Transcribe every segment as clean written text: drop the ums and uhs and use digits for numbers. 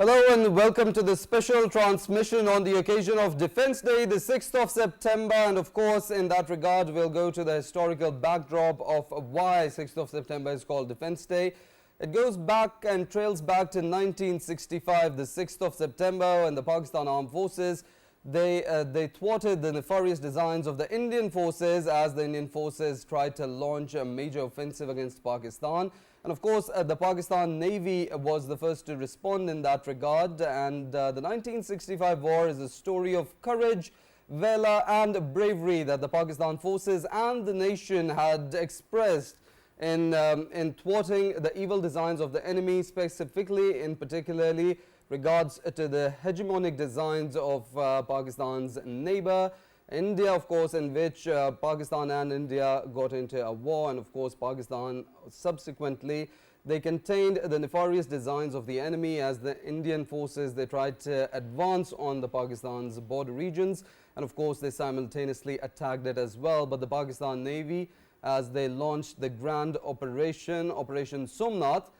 Hello and welcome to the special transmission on the occasion of Defence Day, the 6th of September. And of course, in that regard, we'll go to the historical backdrop of why 6th of September is called Defence Day. It goes back and trails back to 1965, the 6th of September, when the Pakistan Armed Forces, they thwarted the nefarious designs of the Indian forces as the Indian forces tried to launch a major offensive against Pakistan. And of course, the Pakistan Navy was the first to respond in that regard. And the 1965 war is a story of courage, valor and bravery that the Pakistan forces and the nation had expressed in thwarting the evil designs of the enemy, specifically in particularly regards to the hegemonic designs of Pakistan's neighbor, India, of course, in which Pakistan and India got into a war, and of course Pakistan subsequently, they contained the nefarious designs of the enemy as the Indian forces, they tried to advance on the Pakistan's border regions, and of course they simultaneously attacked it as well. But the Pakistan Navy, as they launched the grand Operation Somnath,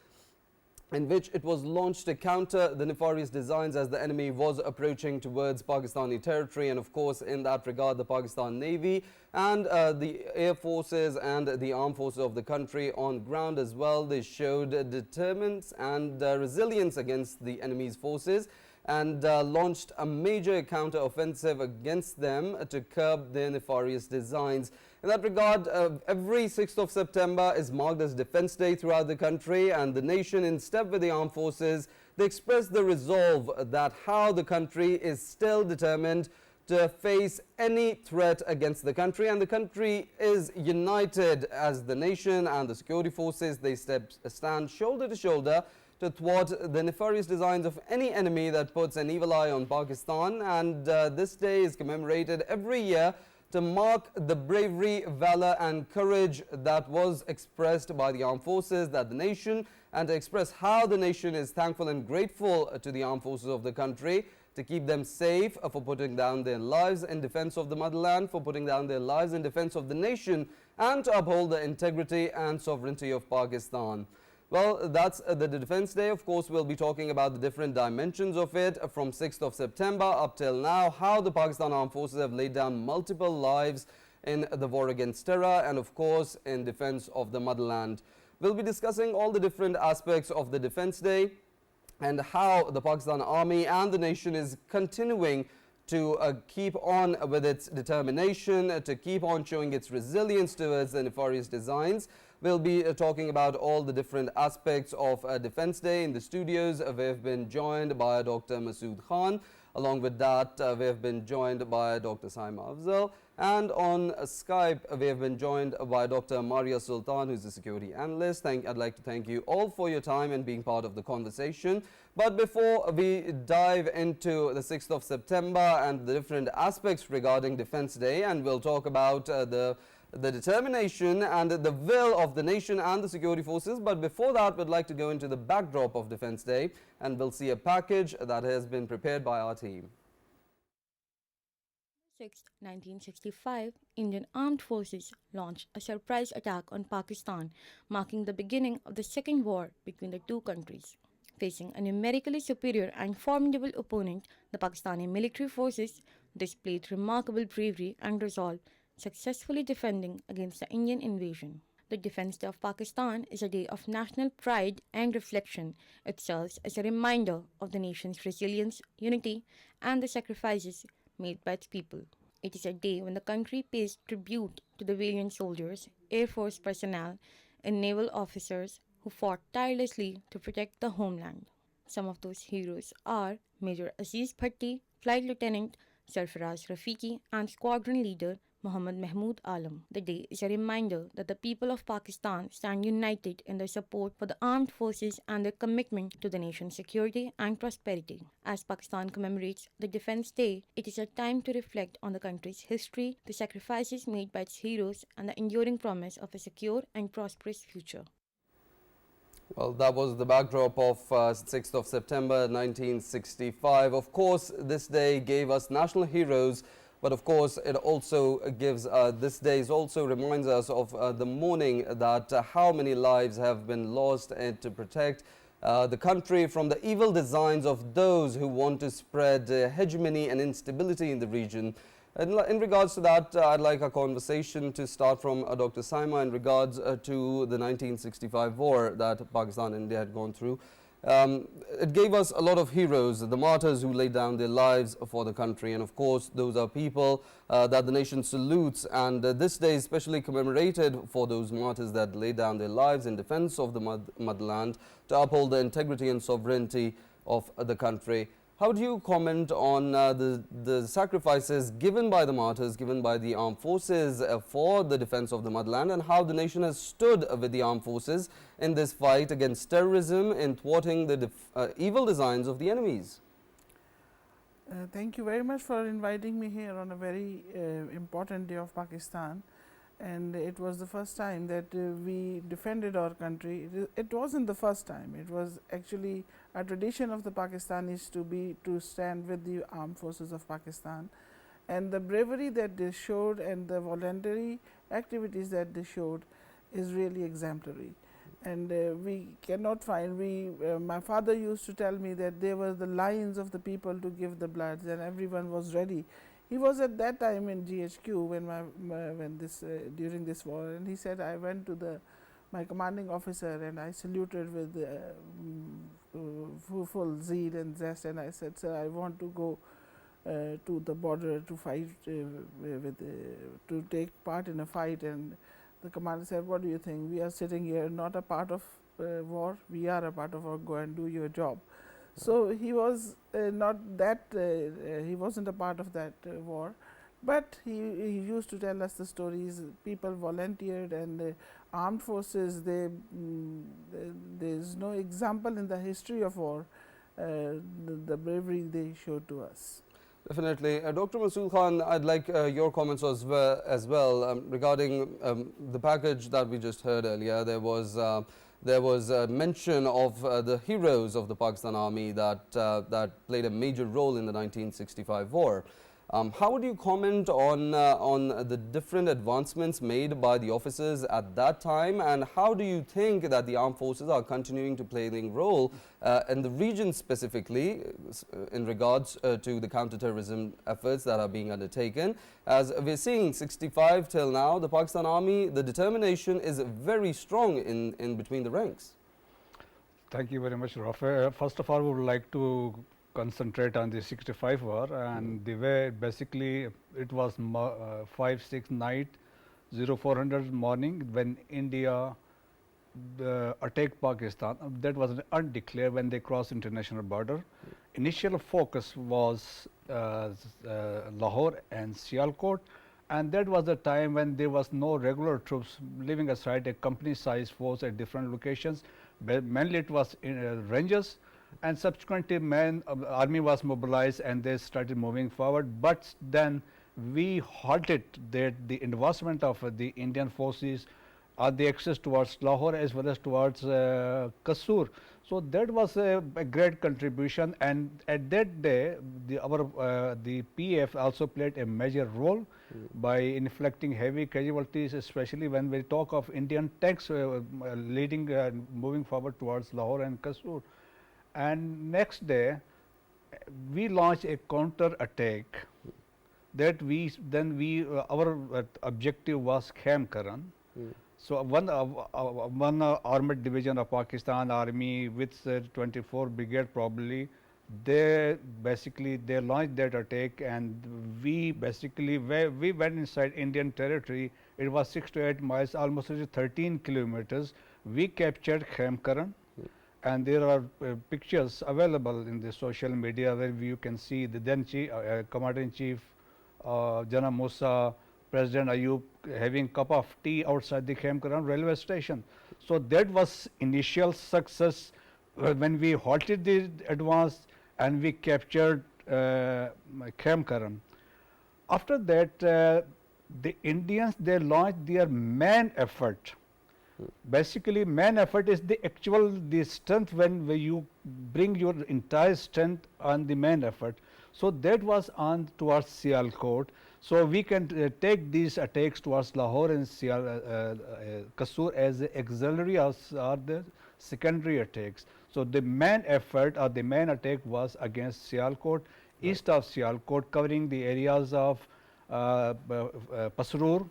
in which it was launched to counter the nefarious designs as the enemy was approaching towards Pakistani territory. And of course, in that regard, the Pakistan Navy and the air forces and the armed forces of the country on ground as well, they showed determination and resilience against the enemy's forces and launched a major counter-offensive against them to curb their nefarious designs. In that regard, every 6th of September is marked as Defence Day throughout the country, and the nation, in step with the armed forces, they express the resolve that how the country is still determined to face any threat against the country, and the country is united as the nation and the security forces. They stand shoulder to shoulder to thwart the nefarious designs of any enemy that puts an evil eye on Pakistan. And this day is commemorated every year to mark the bravery, valor and courage that was expressed by the armed forces, that the nation, and to express how the nation is thankful and grateful to the armed forces of the country to keep them safe, for putting down their lives in defense of the motherland, for putting down their lives in defense of the nation, and to uphold the integrity and sovereignty of Pakistan. Well, that's the Defence Day. Of course, we'll be talking about the different dimensions of it from 6th of September up till now, how the Pakistan Armed Forces have laid down multiple lives in the war against terror and, of course, in defense of the motherland. We'll be discussing all the different aspects of the Defence Day and how the Pakistan Army and the nation is continuing to keep on with its determination, to keep on showing its resilience towards the nefarious designs. We'll be talking about all the different aspects of Defence Day. In the studios, we have been joined by Dr. Masood Khan. Along with that, we have been joined by Dr. Saima Afzal. And on Skype, we have been joined by Dr. Maria Sultan, who's a security analyst. I'd like to thank you all for your time and being part of the conversation. But before we dive into the 6th of September and the different aspects regarding Defence Day, and we'll talk about the determination and the will of the nation and the security forces. But before that, we'd like to go into the backdrop of Defence Day, and we'll see a package that has been prepared by our team. 6, 1965, Indian Armed Forces launched a surprise attack on Pakistan, marking the beginning of the Second War between the two countries. Facing a numerically superior and formidable opponent, the Pakistani military forces displayed remarkable bravery and resolve, successfully defending against the Indian invasion. The Defence Day of Pakistan is a day of national pride and reflection. It serves as a reminder of the nation's resilience, unity, and the sacrifices made by its people. It is a day when the country pays tribute to the valiant soldiers, Air Force personnel, and naval officers who fought tirelessly to protect the homeland. Some of those heroes are Major Aziz Bhatti, Flight Lieutenant Sarfaraz Rafiqi, and Squadron Leader Muhammad Mahmood Alam. The day is a reminder that the people of Pakistan stand united in their support for the armed forces and their commitment to the nation's security and prosperity. As Pakistan commemorates the Defence Day, it is a time to reflect on the country's history, the sacrifices made by its heroes, and the enduring promise of a secure and prosperous future. Well, that was the backdrop of 6th of September 1965. Of course, this day gave us national heroes, but of course it also gives, this day also reminds us of the mourning that how many lives have been lost to protect the country from the evil designs of those who want to spread hegemony and instability in the region. In regards to that, I'd like our conversation to start from Dr. Saima in regards to the 1965 war that Pakistan and India had gone through. It gave us a lot of heroes, the martyrs who laid down their lives for the country, and of course those are people that the nation salutes, and this day is especially commemorated for those martyrs that laid down their lives in defense of the motherland to uphold the integrity and sovereignty of the country. How do you comment on the sacrifices given by the martyrs, given by the armed forces for the defense of the motherland, and how the nation has stood with the armed forces in this fight against terrorism and thwarting the evil designs of the enemies? Thank you very much for inviting me here on a very important day of Pakistan. And it was the first time that we defended our country. It wasn't the first time. It was actually a tradition of the Pakistanis to stand with the armed forces of Pakistan, and the bravery that they showed and the voluntary activities that they showed is really exemplary. And we cannot find. My father used to tell me that they were the lions of the people to give the blood, and everyone was ready. He was at that time in GHQ during this war, and he said, I went to my commanding officer and I saluted with full zeal and zest, and I said, sir, I want to go to the border to fight to take part in a fight. And the commander said, what do you think? We are sitting here, not a part of war. We are a part of war. Go and do your job. So he was not that. He wasn't a part of that war, but he used to tell us the stories. People volunteered, and armed forces. There is no example in the history of war the bravery they showed to us. Definitely. Dr. Masood Khan, I'd like your comments as well regarding the package that we just heard earlier. There was a mention of the heroes of the Pakistan Army that played a major role in the 1965 war. How would you comment on the different advancements made by the officers at that time, and how do you think that the armed forces are continuing to play a role in the region, specifically in regards to the counter-terrorism efforts that are being undertaken? As we're seeing 65 till now, the Pakistan Army, the determination is very strong in between the ranks. Thank you very much, Rafae. First of all, we would like to concentrate on the 65 war, and the way basically it was 5-6 night 0400 morning when India attacked Pakistan. That was undeclared when they crossed international border. Initial focus was Lahore and Sialkot, and that was the time when there was no regular troops, leaving aside a company size force at different locations. Mainly it was in Rangers, and subsequently army was mobilized and they started moving forward. But then we halted the advancement of the Indian forces on the access towards Lahore as well as towards Kasur. So that was a great contribution, and at that day the PF also played a major role by inflicting heavy casualties, especially when we talk of Indian tanks leading moving forward towards Lahore and Kasur. And next day we launched a counter attack that our objective was Khamkaran. So one armored division of Pakistan Army with 24 brigade probably, they launched that attack, and we went inside Indian territory. It was 6 to 8 miles, almost 13 kilometers. We captured Khamkaran, and there are pictures available in the social media where you can see the then Commander-in-Chief Jana Musa, President Ayub having cup of tea outside the Khamkaran railway station. So that was initial success when we halted the advance and we captured Khamkaran. After that, the Indians, they launched their main effort. Basically, main effort is the strength when you bring your entire strength on the main effort. So that was on towards Sialkot. So we can take these attacks towards Lahore and Kasur as the auxiliary or the secondary attacks. So the main effort or the main attack was against Sialkot, east of Sialkot, covering the areas of Pasrur,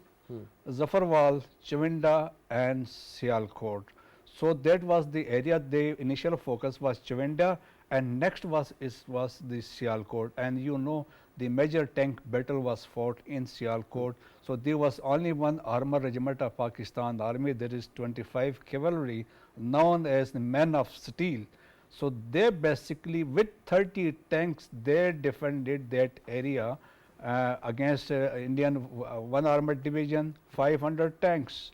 Zafarwal, Chavinda and Sialkot. So that was the area. The initial focus was Chavinda, and next was the Sialkot, and you know the major tank battle was fought in Sialkot. So there was only one armor regiment of Pakistan Army. There is 25 cavalry known as the Men of Steel. So they basically with 30 tanks they defended that area against Indian one armored division, 500 tanks,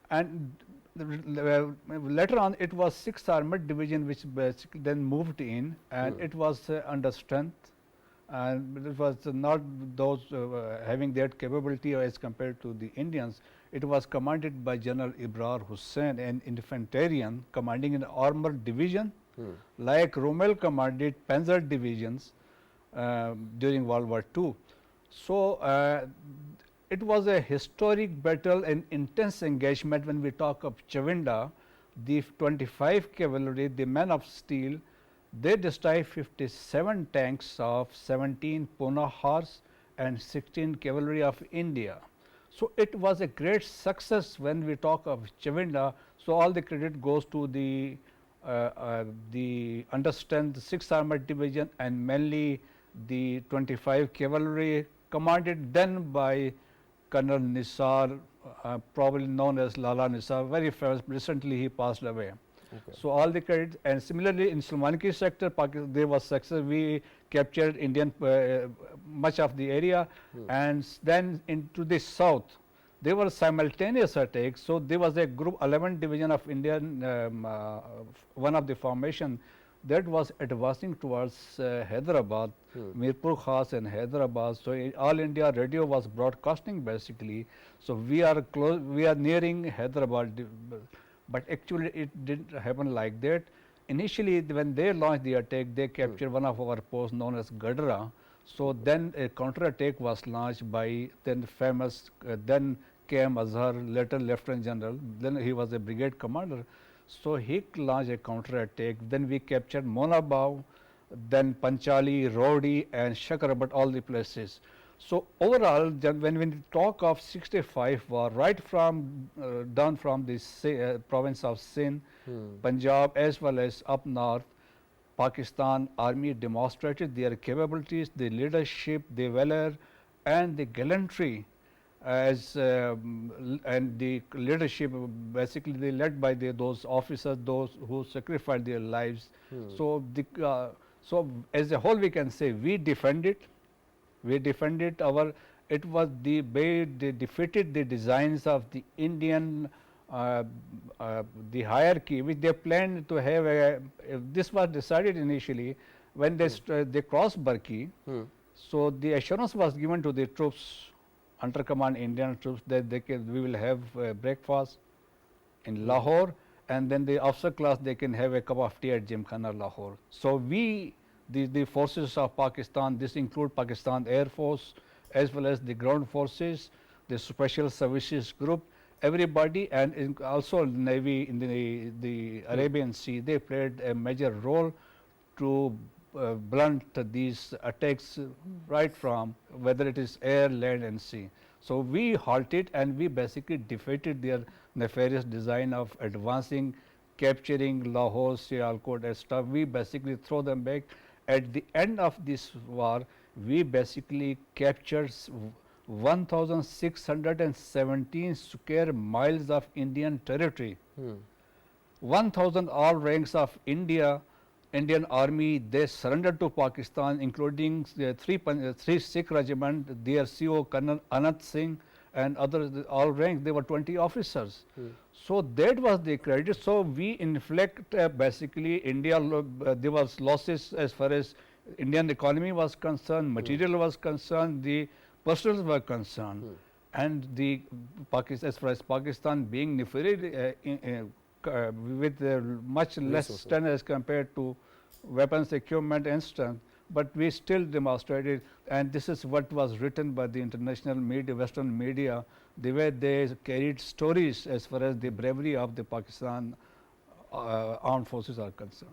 and later on it was 6th armored division which basically then moved in, and it was under strength, and it was not those having that capability as compared to the Indians. It was commanded by General Ibrar Hussain, an infantryman commanding an armored division, like Rommel commanded Panzer divisions during World War II. So it was a historic battle and intense engagement. When we talk of Chavinda, the 25 cavalry, the Men of Steel, they destroyed 57 tanks of 17 Pune horse and 16 cavalry of India. So it was a great success when we talk of Chavinda. So all the credit goes to the understrength 6th Armored Division and mainly the 25 cavalry commanded then by Colonel Nisar, probably known as Lala Nisar, very famous. Recently he passed away. Okay. So all the credit, and similarly in Sulmanki sector, there was success. We captured Indian much of the area, and then into the south, there were simultaneous attacks. So there was a group 11 division of Indian, one of the formation that was advancing towards Hyderabad, Mirpur Khas and Hyderabad. So all India radio was broadcasting basically. So we are close, we are nearing Hyderabad, but actually it didn't happen like that. Initially when they launched the attack, they captured one of our posts known as Gadra. So then a counter attack was launched by then famous then KM Azhar, later Lieutenant General, then he was a brigade commander. So he launched a counter attack. Then we captured Monabao, then Panchali, Rodi and Shakarabat, all the places. So overall, when we talk of 65 war, right from down from the province of Sindh, Punjab as well as up north, Pakistan Army demonstrated their capabilities, the leadership, the valor and the gallantry as and the leadership basically they led by those officers, those who sacrificed their lives. So so as a whole we can say we defended our, it was the way they defeated the designs of the Indian the hierarchy which they planned to have. This was decided initially when they crossed Barki. So the assurance was given to the troops, under command Indian troops, that we will have breakfast in Lahore, and then the officer class they can have a cup of tea at Gymkhana Lahore. So we, the forces of Pakistan, this include Pakistan Air Force as well as the ground forces, the special services group, everybody, and also Navy in the Arabian Sea, they played a major role to blunt these attacks right from whether it is air, land and sea. So we halted and we basically defeated their nefarious design of advancing, capturing Lahore, Sialkot and stuff. We basically throw them back. At the end of this war, we basically captured 1,617 square miles of Indian territory. 1,000 all ranks of Indian Army, they surrendered to Pakistan, including three Sikh regiment, their CO Colonel Anant Singh and others, all ranks, they were 20 officers. So that was the credit. So we inflict basically India, there was losses as far as Indian economy was concerned, material was concerned, the personnel were concerned, and the as far as Pakistan being nefarious with much less strength as compared to weapons, equipment and strength, but we still demonstrated, and this is what was written by the international media, Western media, the way they carried stories as far as the bravery of the Pakistan armed forces are concerned.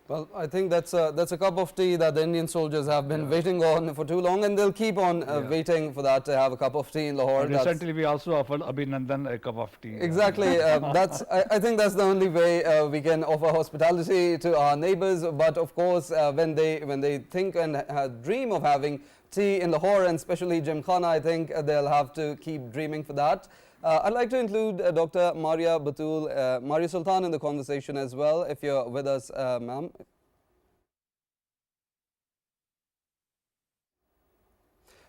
Well, I think that's a cup of tea that the Indian soldiers have been waiting on for too long, and they'll keep on waiting for that, to have a cup of tea in Lahore. Recently, we also offered Abhinandan a cup of tea. Exactly. I think that's the only way we can offer hospitality to our neighbors. But of course, when they think and dream of having tea in Lahore, and especially Gymkhana, I think they'll have to keep dreaming for that. I'd like to include Dr. Maria Sultan in the conversation as well, if you're with us, ma'am.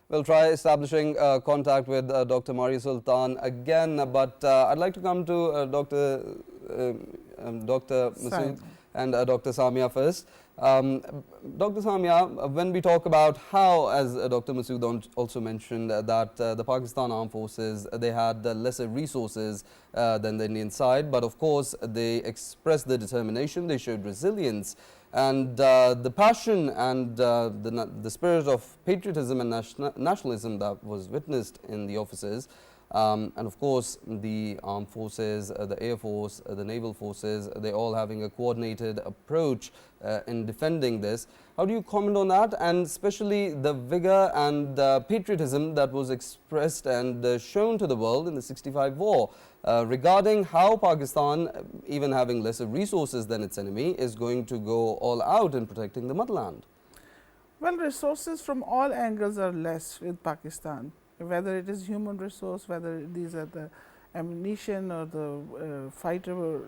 We'll try establishing contact with Dr. Maria Sultan again, but I'd like to come to Dr. Masood and Dr. Saima first. Dr. Saima, when we talk about how, as Dr. Masood also mentioned, that the Pakistan Armed Forces, they had lesser resources than the Indian side, but of course they expressed the determination, they showed resilience, and the passion and the spirit of patriotism and nationalism that was witnessed in the officers. And of course, the armed forces, the air force, the naval forces, they all having a coordinated approach in defending this. How do you comment on that, and especially the vigor and patriotism that was expressed and shown to the world in the 65 war regarding how Pakistan, even having lesser resources than its enemy, is going to go all out in protecting the motherland? Well, resources from all angles are less with Pakistan, whether it is human resource, whether these are the ammunition or the fighter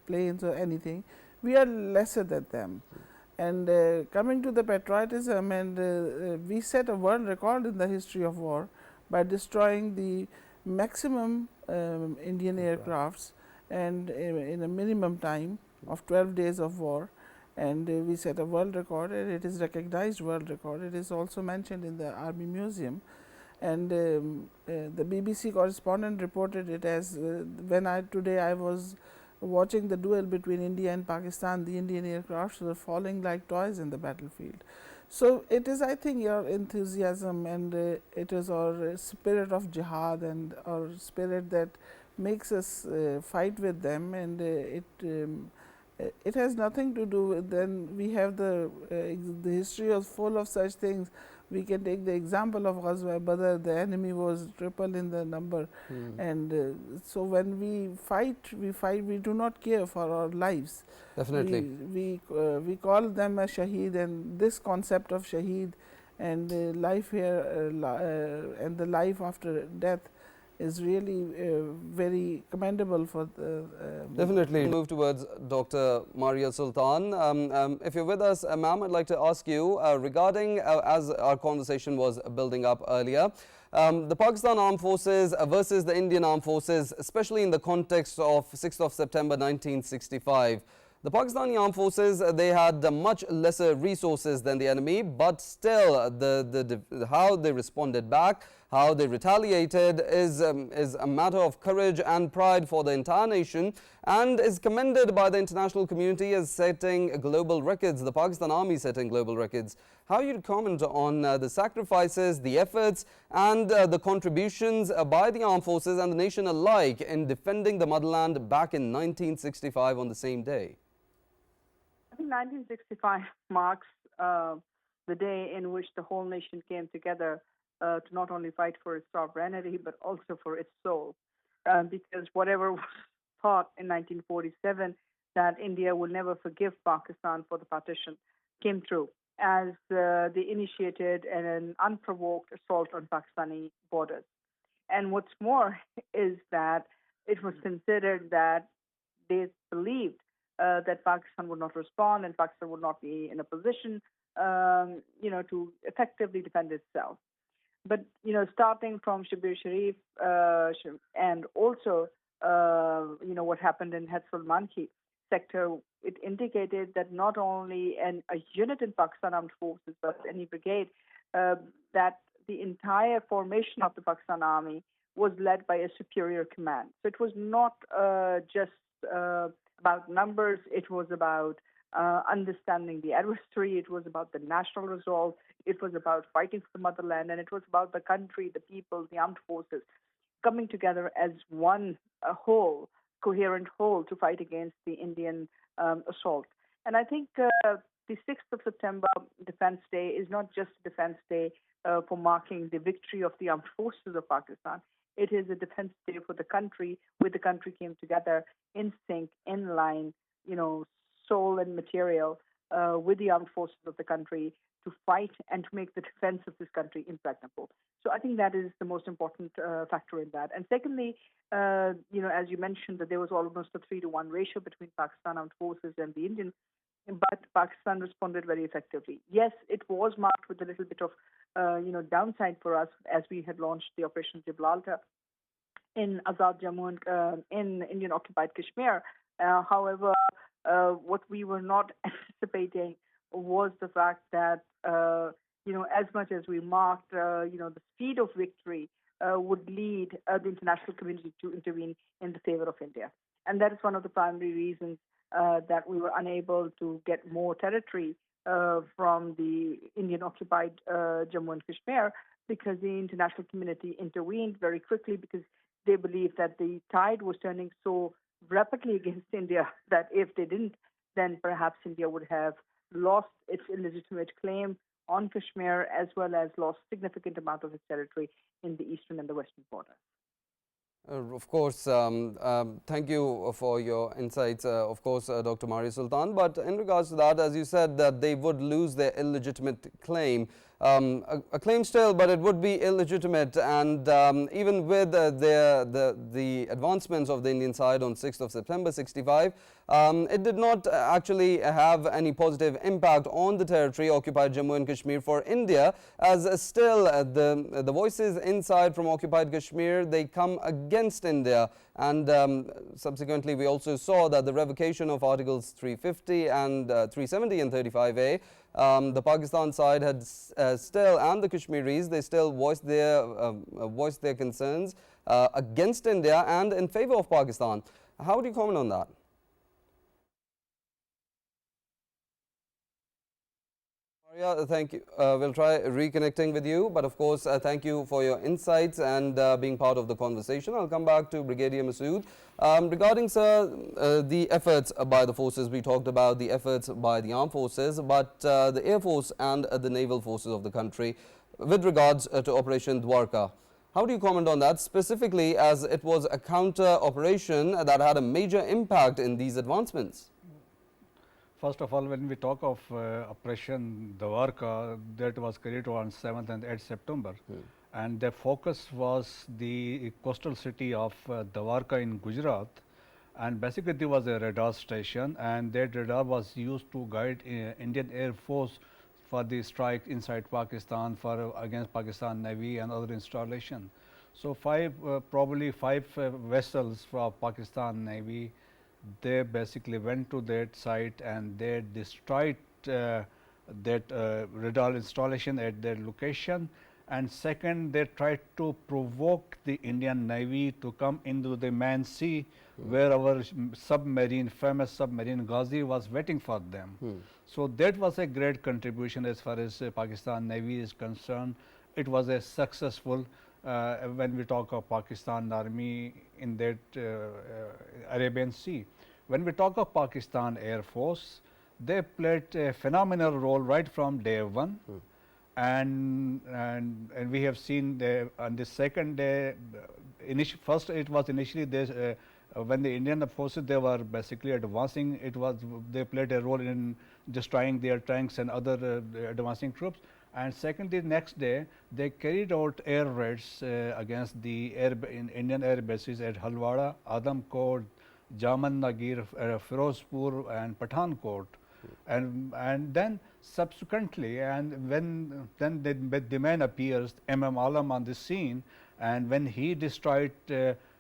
planes or anything, we are lesser than them. And coming to the patriotism, and we set a world record in the history of war by destroying the maximum Indian aircrafts, and in a minimum time of 12 days of war. And we set a world record, and it is recognized world record. It is also mentioned in the Army Museum. And the BBC correspondent reported it as today I was watching the duel between India and Pakistan, the Indian aircrafts were falling like toys in the battlefield. So it is, I think, your enthusiasm, and it is our spirit of jihad and our spirit that makes us fight with them, and it has nothing to do with, then we have the history is full of such things. We can take the example of Ghazwa Badr, the enemy was triple in the number, and so when we fight, we do not care for our lives. Definitely. We call them a shaheed, and this concept of shaheed and life here and the life after death is really very commendable for the Definitely. Move towards Dr. Maria Sultan. If you're with us, ma'am, I'd like to ask you regarding, as our conversation was building up earlier, the Pakistan Armed Forces versus the Indian Armed Forces, especially in the context of 6th of September 1965. The Pakistani Armed Forces, they had much lesser resources than the enemy, but still how they responded back, how they retaliated is a matter of courage and pride for the entire nation, and is commended by the international community as setting global records, the Pakistan Army setting global records. How you comment on the sacrifices, the efforts, and the contributions by the armed forces and the nation alike in defending the motherland back in 1965 on the same day? I think 1965 marks the day in which the whole nation came together to not only fight for its sovereignty, but also for its soul. Because whatever was thought in 1947 that India will never forgive Pakistan for the partition came true, as they initiated an unprovoked assault on Pakistani borders. And what's more is that it was considered that they believed that Pakistan would not respond and Pakistan would not be in a position, to effectively defend itself. But, starting from Shabir Sharif and also, what happened in Hetzel-Manki sector, it indicated that not only a unit in Pakistan Armed Forces, but any brigade, that the entire formation of the Pakistan Army was led by a superior command. So it was not just about numbers, it was about understanding the adversary, it was about the national resolve, it was about fighting for the motherland, and it was about the country, the people, the armed forces coming together as one whole coherent whole to fight against the Indian assault. And I think the 6th of September Defense Day is not just a Defense Day for marking the victory of the armed forces of Pakistan. It is a Defense Day for the country, where the country came together in sync, in line, soul and material with the armed forces of the country to fight and to make the defense of this country impregnable. So I think that is the most important factor in that. And secondly, as you mentioned, that there was almost a 3-to-1 ratio between Pakistan armed forces and the Indian, but Pakistan responded very effectively. Yes, it was marked with a little bit of, downside for us as we had launched the Operation Gibraltar in Azad Jammu and in Indian-occupied Kashmir. However, what we were not anticipating was the fact that, as much as we marked, the speed of victory would lead the international community to intervene in the favor of India. And that is one of the primary reasons that we were unable to get more territory from the Indian-occupied Jammu and Kashmir, because the international community intervened very quickly, because they believed that the tide was turning so rapidly against India that if they didn't, then perhaps India would have lost its illegitimate claim on Kashmir, as well as lost significant amount of its territory in the eastern and the western border. Of course, thank you for your insights, of course, Dr. Maria Sultan. But in regards to that, as you said, that they would lose their illegitimate claim, a claim still, but it would be illegitimate. And even with the advancements of the Indian side on 6th of September 65, it did not actually have any positive impact on the territory occupied Jammu and Kashmir for India, as still the voices inside from occupied Kashmir, they come against India. And subsequently, we also saw that the revocation of Articles 350 and 370 and 35A, the Pakistan side had still, and the Kashmiris, they still voiced their concerns against India and in favor of Pakistan. How do you comment on that? Maria, thank you. We'll try reconnecting with you, but of course, thank you for your insights and being part of the conversation. I'll come back to Brigadier Masood. Regarding, sir, the efforts by the forces, we talked about the efforts by the armed forces, but the Air Force and the naval forces of the country with regards to Operation Dwarka. How do you comment on that, specifically as it was a counter operation that had a major impact in these advancements? First of all, when we talk of Operation Dwarka, that was carried on 7th and 8th September. And the focus was the coastal city of Dwarka in Gujarat. And basically, there was a radar station, and that radar was used to guide Indian Air Force for the strike inside Pakistan, against Pakistan Navy and other installation. So probably five vessels from Pakistan Navy, they basically went to that site and they destroyed that radar installation at their location. And second, they tried to provoke the Indian Navy to come into the Man Sea, where our submarine, famous submarine Ghazi was waiting for them. So that was a great contribution as far as Pakistan Navy is concerned. It was a successful, when we talk of Pakistan Army in that Arabian Sea. When we talk of Pakistan Air Force, they played a phenomenal role right from day one. And we have seen on the second day, first it was initially this, when the Indian forces, they were basically advancing, they played a role in destroying their tanks and other advancing troops. And secondly, next day, they carried out air raids against the Indian air bases at Halwara, Adamkot, Jaman Nagir, Firozpur and Pathankot. And then subsequently, and when then the man appears, Alam on the scene, and when he destroyed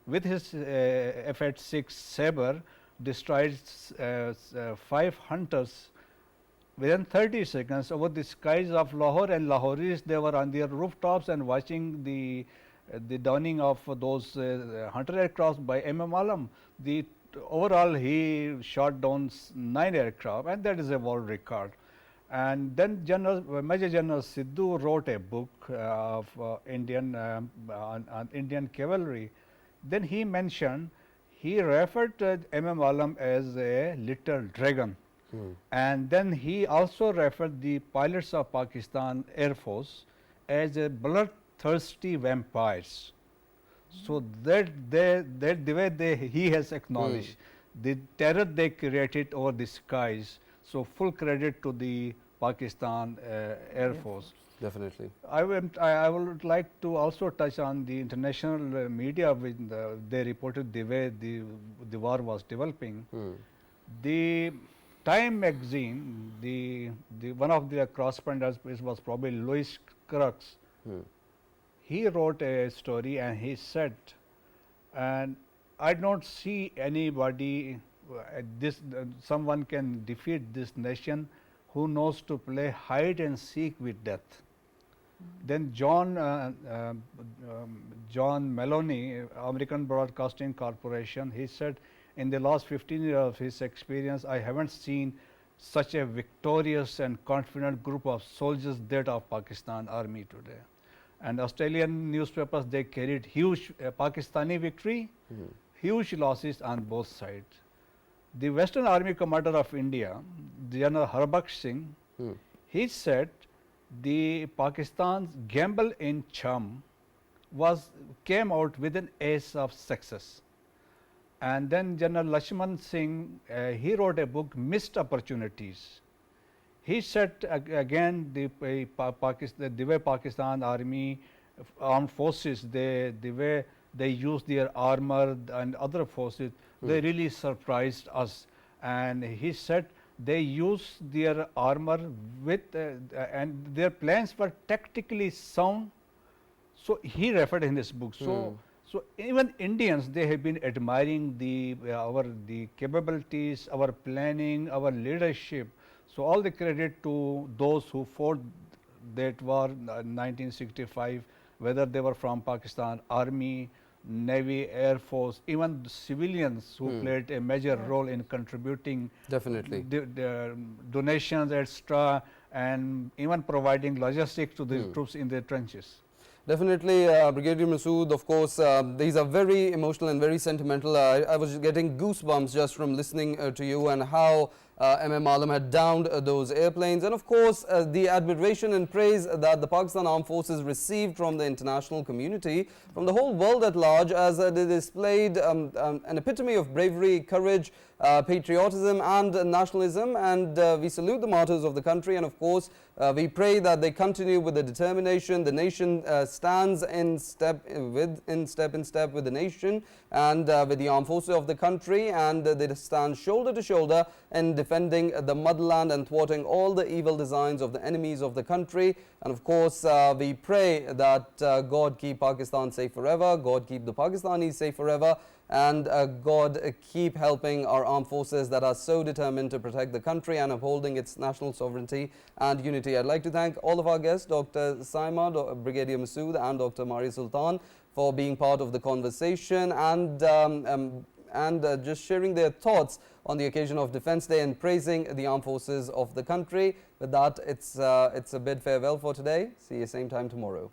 with his F-86 Sabre, destroyed 5 hunters within 30 seconds over the skies of Lahore, and Lahoris, they were on their rooftops and watching the downing of those hunter aircraft by Alam. Overall, he shot down 9 aircraft, and that is a world record. And then Major General Sidhu wrote a book of on Indian cavalry. Then he mentioned, he referred to MM Alam as a little dragon. And then he also referred the pilots of Pakistan Air Force as a bloodthirsty vampires. So that the way he has acknowledged the terror they created over the skies. So full credit to the Pakistan Air Force. Definitely. I would like to also touch on the international media when they reported the way the war was developing. The Time magazine, the one of the correspondents was probably Louis Crux. He wrote a story and he said, and I don't see anybody, someone can defeat this nation who knows to play hide and seek with death. Then John Maloney, American Broadcasting Corporation, he said, in the last 15 years of his experience, I haven't seen such a victorious and confident group of soldiers that of Pakistan Army today. And Australian newspapers, they carried huge Pakistani victory, huge losses on both sides. The Western Army Commander of India, General Harbaksh Singh, he said the Pakistan's gamble in Cham came out with an ace of success. And then General Lakshman Singh, he wrote a book, Missed Opportunities. He said again the way Pakistan Army armed forces, the way they use their armor and other forces, they really surprised us. And he said they use their armor with and their plans were tactically sound. So he referred in this book. So even Indians, they have been admiring the capabilities, our planning, our leadership. So all the credit to those who fought that war in 1965, whether they were from Pakistan Army, Navy, Air Force, even the civilians who played a major role in contributing Definitely the donations, etc., and even providing logistics to the troops in the trenches. Definitely, Brigadier Masood, of course, these are very emotional and very sentimental. I was getting goosebumps just from listening to you and how MM Alam had downed those airplanes, and of course the admiration and praise that the Pakistan Armed Forces received from the international community, from the whole world at large, as they displayed an epitome of bravery, courage, patriotism and nationalism, and we salute the martyrs of the country, and of course we pray that they continue with the determination. The nation stands in step with the nation and with the armed forces of the country, and they stand shoulder to shoulder in defending the motherland and thwarting all the evil designs of the enemies of the country. And of course we pray that God keep Pakistan safe forever, God keep the Pakistanis safe forever, and God keep helping our armed forces that are so determined to protect the country and upholding its national sovereignty and unity. I'd like to thank all of our guests, Dr. Saima, Brigadier Masood and Dr. Mari Sultan, for being part of the conversation and just sharing their thoughts on the occasion of Defence Day and praising the armed forces of the country. With that, it's a bid farewell for today. See you same time tomorrow.